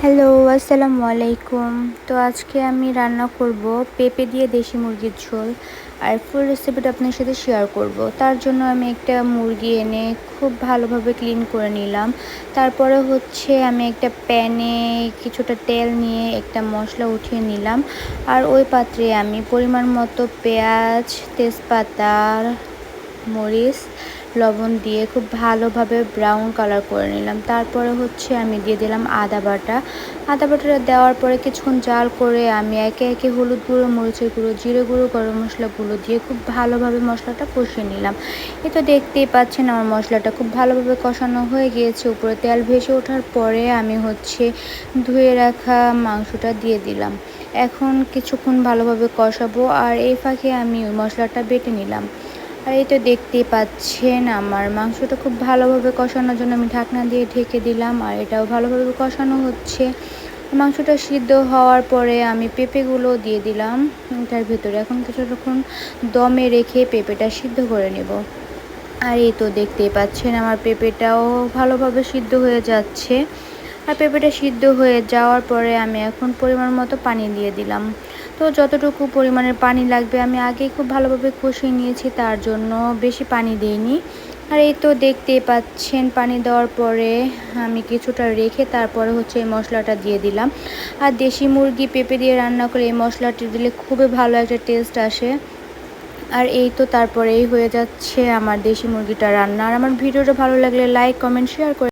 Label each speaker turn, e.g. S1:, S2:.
S1: Hello, আসসালামু আলাইকুম। তো আজকে আমি রান্না করব পেঁপে দিয়ে দেশি মুরগির ঝোল। আর ফুল রেসিপিটা আপনার সাথে শেয়ার করব। তার জন্য আমি একটা মুরগি এনে খুব ভালোভাবে ক্লিন করে নিলাম। তারপরে আমি একটা প্যানে কিছুটা তেল নিয়ে একটা মশলা উঠিয়ে নিলাম। আর ওই পাত্রে আমি পরিমাণ মতো পেঁয়াজ, তেজপাতা, মরিচ, লবণ দিয়ে খুব ভালোভাবে ব্রাউন কালার করে নিলাম। তারপরে আমি দিয়ে দিলাম আদা বাটা। আদা বাটাটা দেওয়ার পরে কিছুক্ষণ জাল করে আমি একে একে হলুদ গুঁড়ো, মরিচের গুঁড়ো, জিরে গুঁড়ো, গরম মশলাগুলো দিয়ে খুব ভালোভাবে মশলাটা কষিয়ে নিলাম। এ তো দেখতেই পাচ্ছেন আমার মশলাটা খুব ভালোভাবে কষানো হয়ে গিয়েছে। উপরে তেল ভেসে ওঠার পরে আমি ধুয়ে রাখা মাংসটা দিয়ে দিলাম। এখন কিছুক্ষণ ভালোভাবে কষাবো, আর এই ফাঁকে আমি ওই মশলাটা বেটে নিলাম। আর এই তো দেখতেই পাচ্ছেন আমার মাংসটা খুব ভালোভাবে কষানোর জন্য আমি ঢাকনা দিয়ে ঢেকে দিলাম, আর এটাও ভালোভাবে কষানো হচ্ছে। মাংসটা সিদ্ধ হওয়ার পরে আমি পেঁপেগুলো দিয়ে দিলাম এটার ভেতরে। এখন কিছুক্ষণ দমে রেখে পেঁপেটা সিদ্ধ করে নেব। আর এই তো দেখতেই পাচ্ছেন আমার পেঁপেটাও ভালোভাবে সিদ্ধ হয়ে যাচ্ছে। আর পেঁপেটা সিদ্ধ হয়ে যাওয়ার পরে আমি এখন পরিমাণ মতো পানি দিয়ে দিলাম। তো যতটুকু পরিমাণের পানি লাগবে আমি আগেই খুব ভালোভাবে কষিয়ে নিয়েছি, তার জন্য বেশি পানি দিইনি। আর এই তো দেখতেই পাচ্ছেন পানি দেওয়ার পরে আমি কিছুটা রেখে তারপরে এই মশলাটা দিয়ে দিলাম। আর দেশি মুরগি পেঁপে দিয়ে রান্না করে এই মশলাটি দিলে খুবই ভালো একটা টেস্ট আসে। আর এই তো তারপরেই হয়ে যাচ্ছে আমার দেশি মুরগিটা রান্না। আর আমার ভিডিওটা ভালো লাগলে লাইক, কমেন্ট, শেয়ার করে